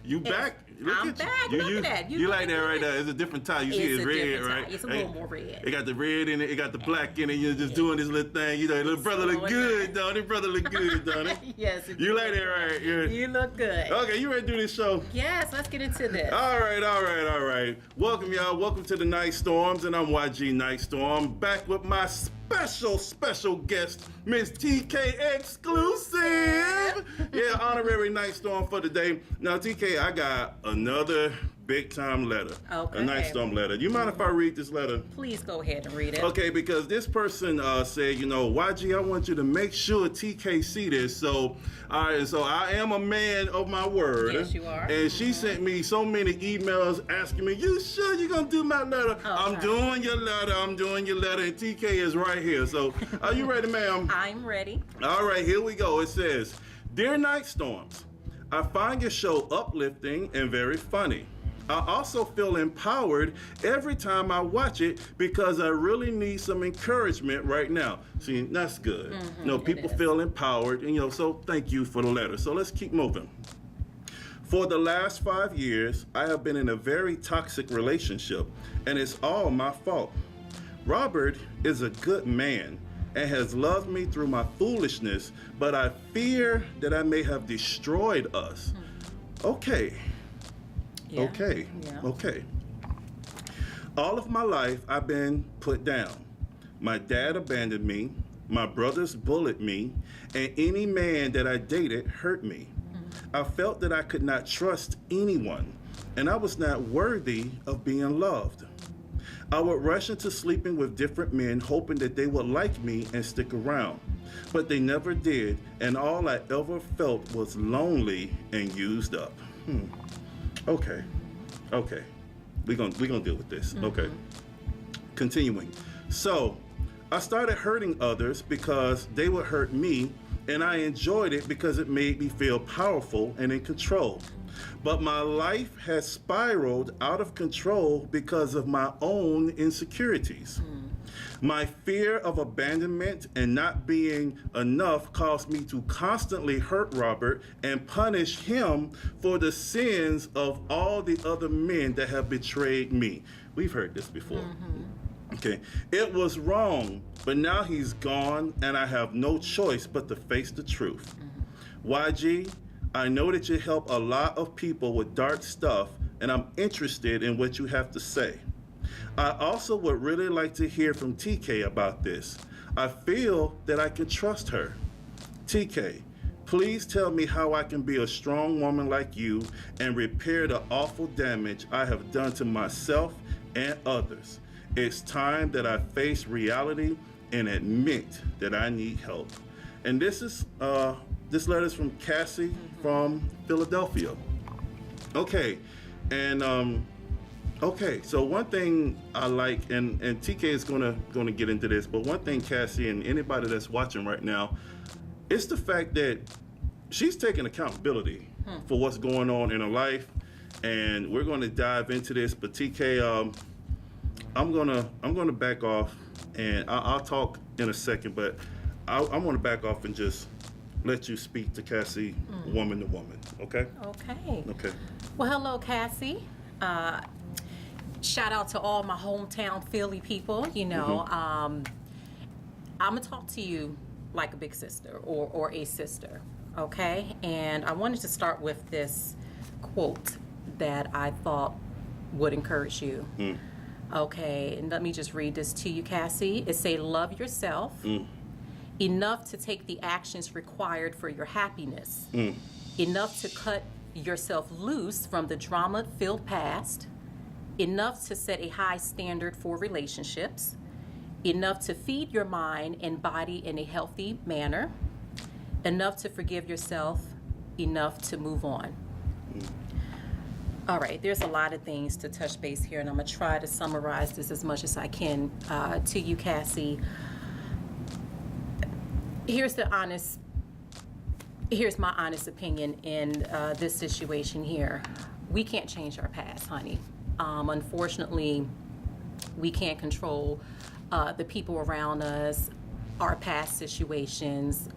You back? I'm back. Look at that. You like that right there? It's a different tie. You see it's red, right? It's a little more red. It got the red in it. It got the black in it. You're just doing this little thing. You know, little brother look good, don't it? Brother look good, don't it? Yes. You like that, right? You look good. Okay, you ready to do this show? Yes, let's get into this. All right. Welcome, y'all. Welcome to the Nyghtstorms, and I'm YG Nyghtstorm, back with my special guest, Miss TK Exclusive. Yeah, honorary Nyghtstorm for the day. Now, TK, I got another big time letter. Okay. A Nyghtstorm letter. Do you mind if I read this letter? Please go ahead and read it. Okay, because this person said, you know, YG, I want you to make sure TK see this. So, all right, so I am a man of my word. Yes, you are. And she sent me so many emails asking me, you sure you're going to do my letter? Okay. I'm doing your letter. And TK is right here. So, are you ready, ma'am? I'm ready. All right, here we go. It says, Dear Nyghtstorms, I find your show uplifting and very funny. I also feel empowered every time I watch it because I really need some encouragement right now. See, that's good. You know, people feel empowered, and, you know, so thank you for the letter. So let's keep moving. For the last 5 years, I have been in a very toxic relationship, and it's all my fault. Robert is a good man and has loved me through my foolishness, but I fear that I may have destroyed us. Okay. Yeah. Okay. All of my life, I've been put down. My dad abandoned me. My brothers bullied me. And any man that I dated hurt me. I felt that I could not trust anyone. And I was not worthy of being loved. I would rush into sleeping with different men, hoping that they would like me and stick around. But they never did. And all I ever felt was lonely and used up. Okay. We're gonna deal with this. Okay. Continuing. So, I started hurting others because they would hurt me, and I enjoyed it because it made me feel powerful and in control. But my life has spiraled out of control because of my own insecurities. My fear of abandonment and not being enough caused me to constantly hurt Robert and punish him for the sins of all the other men that have betrayed me. We've heard this before. Okay. It was wrong, but now he's gone and I have no choice but to face the truth. YG, I know that you help a lot of people with dark stuff, and I'm interested in what you have to say. I also would really like to hear from TK about this. I feel that I can trust her. TK, please tell me how I can be a strong woman like you and repair the awful damage I have done to myself and others. It's time that I face reality and admit that I need help. And this letter is from Cassie from Philadelphia. Okay, and okay, so one thing I like, and TK is gonna get into this, but one thing, Cassie, and anybody that's watching right now, it's the fact that she's taking accountability for what's going on in her life, and we're gonna dive into this. But TK, I'm gonna back off, and I'll talk in a second, but I want to back off and just let you speak to Cassie, woman to woman. Okay. Okay. Well, hello, Cassie. Shout out to all my hometown Philly people. You know, I'm gonna talk to you like a big sister or a sister, okay? And I wanted to start with this quote that I thought would encourage you. Okay, and let me just read this to you, Cassie. It say, love yourself enough to take the actions required for your happiness, enough to cut yourself loose from the drama-filled past, enough to set a high standard for relationships, enough to feed your mind and body in a healthy manner, enough to forgive yourself, enough to move on. All right, there's a lot of things to touch base here, and I'm going to try to summarize this as much as I can to you, Cassie. Here's my honest opinion in this situation here. We can't change our past, honey. Unfortunately, we can't control the people around us. our past situations,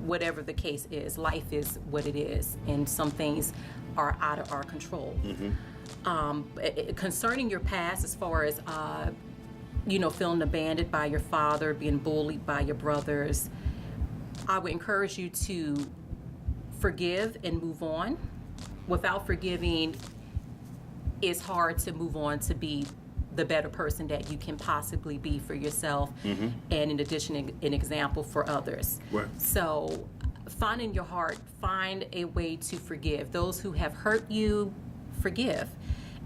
whatever the case is, life is what it is, and some things are out of our control. Concerning your past, as far as feeling abandoned by your father, being bullied by your brothers, I would encourage you to forgive and move on. Without forgiving, it's hard to move on to be the better person that you can possibly be for yourself, and in addition, an example for others. Right. So find in your heart, find a way to forgive. Those who have hurt you, forgive.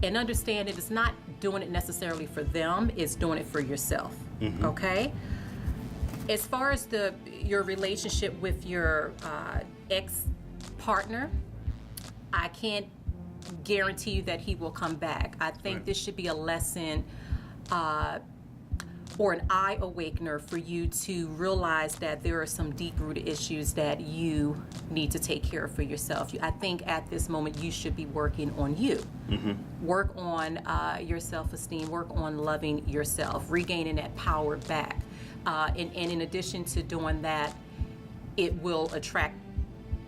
And understand it is not doing it necessarily for them, it's doing it for yourself. Okay? As far as your relationship with your ex-partner, I can't guarantee you that he will come back. I think this should be a lesson or an eye awakener for you to realize that there are some deep-rooted issues that you need to take care of for yourself. I think at this moment you should be working on you. Work on your self-esteem, work on loving yourself, regaining that power back. And in addition to doing that, it will attract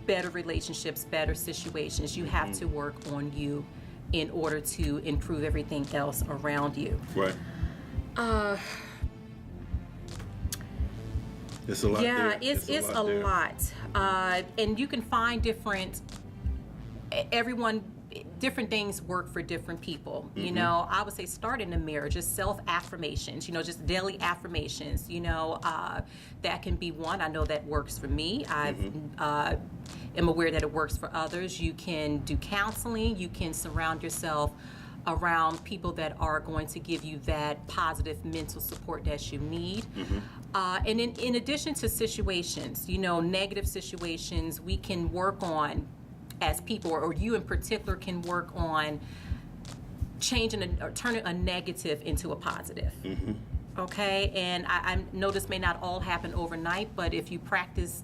better relationships, better situations. You have to work on you in order to improve everything else around you. Right. It's a lot. Yeah, there. it's a lot. And you can find different things work for different people. I would say start in the mirror, just self-affirmations, just daily affirmations, that can be one. I know that works for me. I am aware that it works for others. You can do counseling. You can surround yourself around people that are going to give you that positive mental support that you need. And in addition to situations, negative situations, we can work on as people, or you in particular can work on changing or turning a negative into a positive. Okay? And I know this may not all happen overnight, but if you practice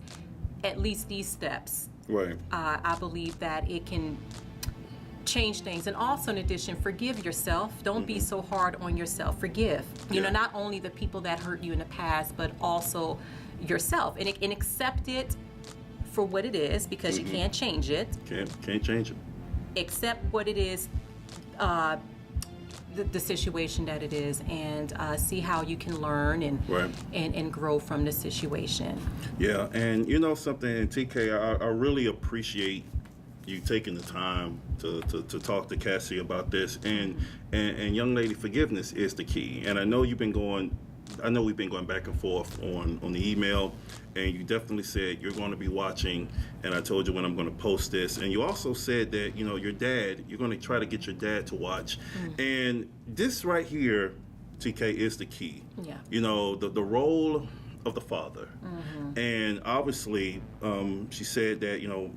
at least these steps, right, I believe that it can change things. And also, in addition, forgive yourself. Don't be so hard on yourself. Forgive. Not only the people that hurt you in the past, but also yourself, and accept it for what it is, because you can't change it. Can't change it. Accept what it is, the situation that it is, and see how you can learn and grow from the situation. Yeah, and something, TK, I really appreciate you taking the time to talk to Cassie about this, and young lady, forgiveness is the key. And I know we've been going back and forth on the email, and you definitely said you're going to be watching, and I told you when I'm going to post this, and you also said that your dad, you're going to try to get your dad to watch, and this right here, TK, is the key. Yeah. The role of the father, and obviously she said that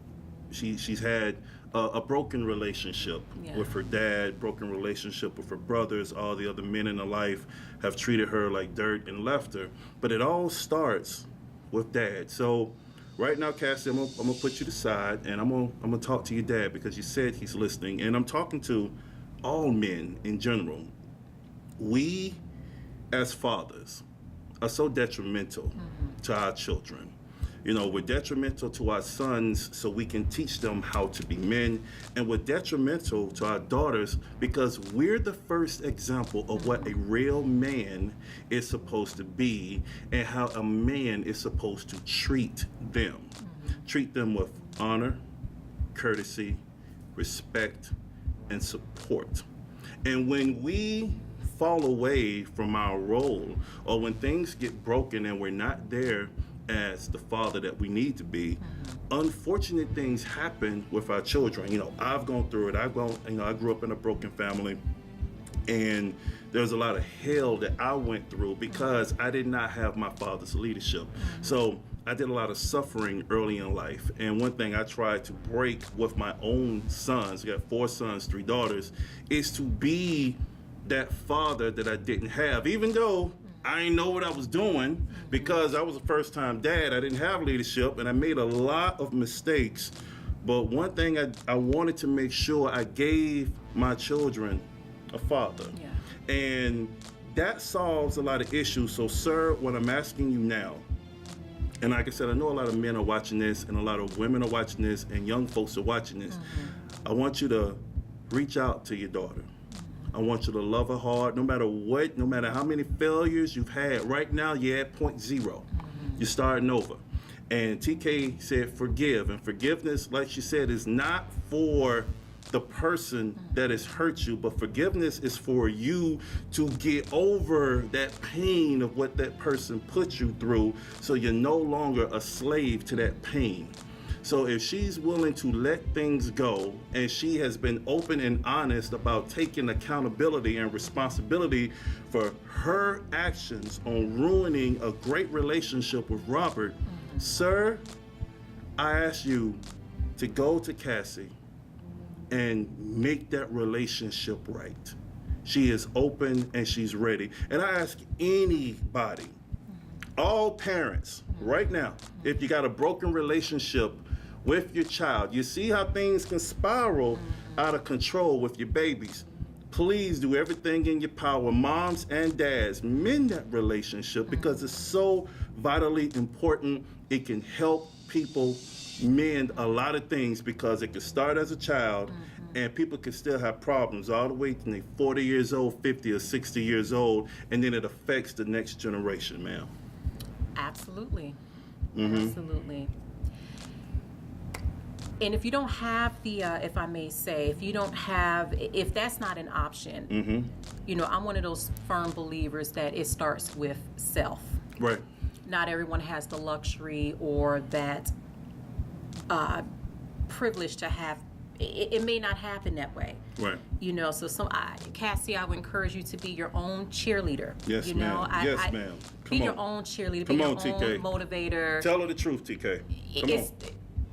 she's had a broken relationship with her dad, broken relationship with her brothers. All the other men in her life have treated her like dirt and left her. But it all starts with dad. So right now, Cassie, I'm gonna put you to the side, and I'm gonna talk to your dad, because you said he's listening, and I'm talking to all men in general. We, as fathers, are so detrimental to our children. We're detrimental to our sons so we can teach them how to be men, and we're detrimental to our daughters because we're the first example of what a real man is supposed to be and how a man is supposed to treat them. Treat them with honor, courtesy, respect, and support. And when we fall away from our role, or when things get broken and we're not there as the father that we need to be, unfortunate things happen with our children. I've gone through it. I grew up in a broken family, and there's a lot of hell that I went through because I did not have my father's leadership. So I did a lot of suffering early in life. And one thing I tried to break with my own sons, I got 4 sons, 3 daughters, is to be that father that I didn't have, even though I didn't know what I was doing, because I was a first-time dad. I didn't have leadership, and I made a lot of mistakes. But one thing I wanted to make sure I gave my children a father. Yeah. And that solves a lot of issues. So, sir, what I'm asking you now, and like I said, I know a lot of men are watching this, and a lot of women are watching this, and young folks are watching this. I want you to reach out to your daughter. I want you to love her hard, no matter what, no matter how many failures you've had. Right now, you're at point zero. You're starting over. And TK said forgive. And forgiveness, like she said, is not for the person that has hurt you, but forgiveness is for you to get over that pain of what that person put you through, so you're no longer a slave to that pain. So if she's willing to let things go, and she has been open and honest about taking accountability and responsibility for her actions on ruining a great relationship with Robert, sir, I ask you to go to Cassie and make that relationship right. She is open and she's ready. And I ask anybody, all parents, right now, if you got a broken relationship with your child, you see how things can spiral out of control with your babies. Please do everything in your power, moms and dads, mend that relationship, because it's so vitally important. It can help people mend a lot of things, because it can start as a child and people can still have problems all the way to they're 40 years old, 50 or 60 years old, and then it affects the next generation, ma'am. Absolutely. Absolutely. And if you don't have the, if I may say, if that's not an option, you know, I'm one of those firm believers that it starts with self. Right. Not everyone has the luxury or that privilege to have. It may not happen that way. Right. You know, so Cassie, I would encourage you to be your own cheerleader. Yes, you ma'am. know, Yes, ma'am. Be your own cheerleader. Be your own motivator. Tell her the truth, TK. Come on.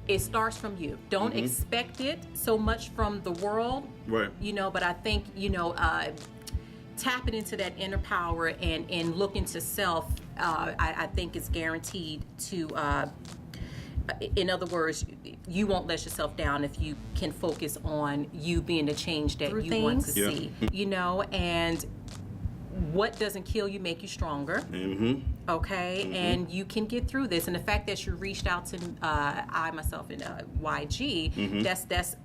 It starts from you. Don't expect it so much from the world. Right. You know, but I think, you know, tapping into that inner power and looking to self, I think is guaranteed to, in other words, you won't let yourself down if you can focus on you being the change that you want to see. You know, and what doesn't kill you make you stronger. Okay, and you can get through this. And the fact that you reached out to I myself and YG, that's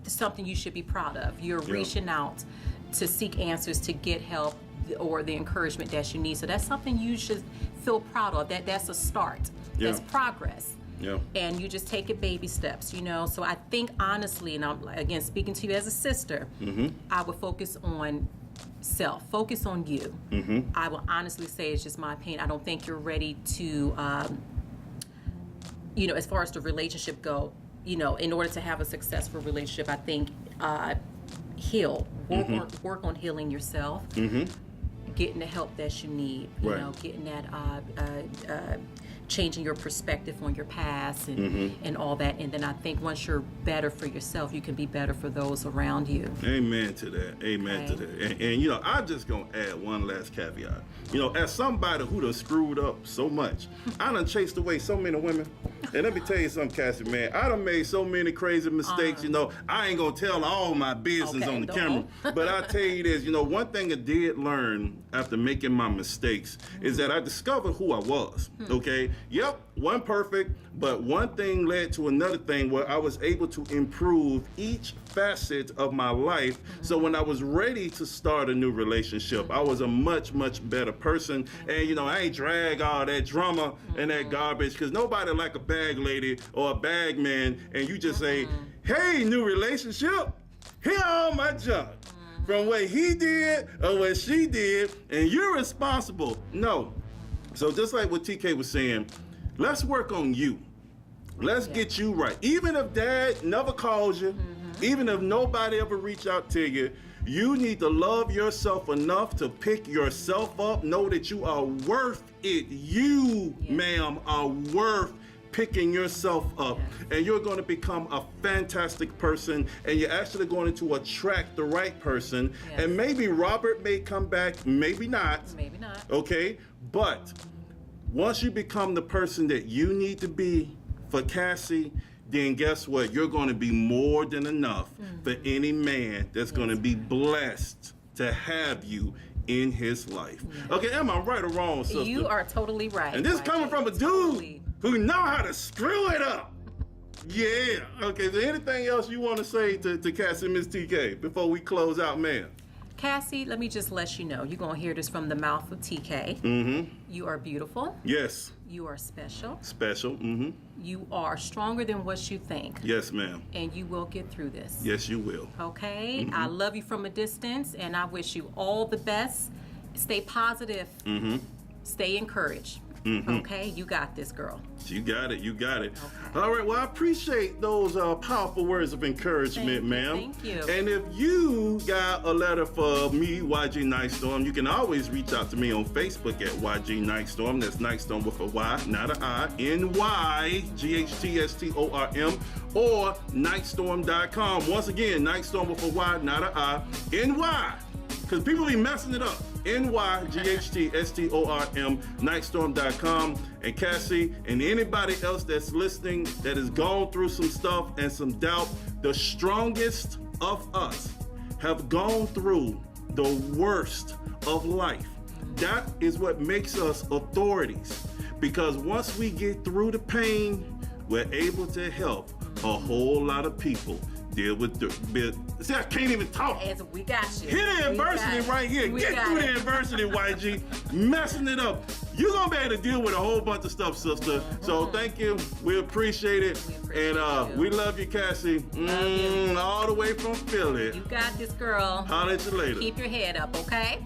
something you should be proud of. You're reaching out to seek answers, to get help or the encouragement that you need. So that's something you should feel proud of. That's a start. That's progress. Yeah. And you just take it baby steps, you know. So I think honestly, and I'm again speaking to you as a sister, I would focus on self, focus on you. I will honestly say, it's just my opinion, I don't think you're ready to, you know, as far as the relationship go, you know, in order to have a successful relationship, I think heal, work on healing yourself, getting the help that you need, you know, getting that changing your perspective on your past and all that. And then I think once you're better for yourself, you can be better for those around you. Amen to that. Amen to that. And you know, I'm just going to add one last caveat. You know, as somebody who done screwed up so much, I done chased away so many women. And let me tell you something, Cassie, man. I done made so many crazy mistakes. You know, I ain't going to tell all my business on the camera. But I'll tell you this, you know, one thing I did learn after making my mistakes is that I discovered who I was, okay? Yep, wasn't perfect, but one thing led to another thing where I was able to improve each facet of my life. So when I was ready to start a new relationship, I was a much, much better person. And, you know, I ain't drag all that drama and that garbage, because nobody like a bag lady or a bag man, and you just say, hey, new relationship, here all my junk. From what he did or what she did, and you're responsible. No. So just like what TK was saying, let's work on you. Let's get you right. Even if dad never calls you, even if nobody ever reach out to you, you need to love yourself enough to pick yourself up. Know that you are worth it. You, ma'am, are worth picking yourself up, and you're going to become a fantastic person, and you're actually going to attract the right person. And maybe Robert may come back, maybe not. Maybe not. Okay? But once you become the person that you need to be for Cassie, then guess what? You're going to be more than enough for any man that's going to be blessed to have you in his life. Okay, am I right or wrong, sister? You are totally right. And this YG. coming from a dude Totally. who know how to screw it up. Yeah. Okay, is there anything else you want to say to Cassie and Miss TK before we close out, man? Cassie, let me just let you know, you're going to hear this from the mouth of TK. Mm-hmm. You are beautiful. Yes. You are special. Special. Mm-hmm. You are stronger than what you think. Yes, ma'am. And you will get through this. Yes, you will. Okay? I love you from a distance, and I wish you all the best. Stay positive. Mm-hmm. Stay encouraged. Mm-hmm. Okay? You got this, girl. You got it. You got it. Okay. All right. Well, I appreciate those powerful words of encouragement, ma'am. Thank you. And if you got a letter for me, YG Nyghtstorm, you can always reach out to me on Facebook at YG Nyghtstorm. That's Nyghtstorm with a Y, not an I. NYGHTSTORM or Nyghtstorm.com. Once again, Nyghtstorm with a Y, not an I. NY. Because people be messing it up. NYGHTSTORM, Nyghtstorm.com. And Cassie and anybody else that's listening that has gone through some stuff and some doubt, the strongest of us have gone through the worst of life. That is what makes us authorities. Because once we get through the pain, we're able to help a whole lot of people deal with the bit. See, I can't even talk. As we got you. Hit the adversity right here. Get through the adversity, YG. Messing it up. You're gonna be able to deal with a whole bunch of stuff, sister. So thank you. We appreciate it. We love you, Cassie. Love you. All the way from Philly. You got this, girl. Holler at you later. Keep your head up, okay?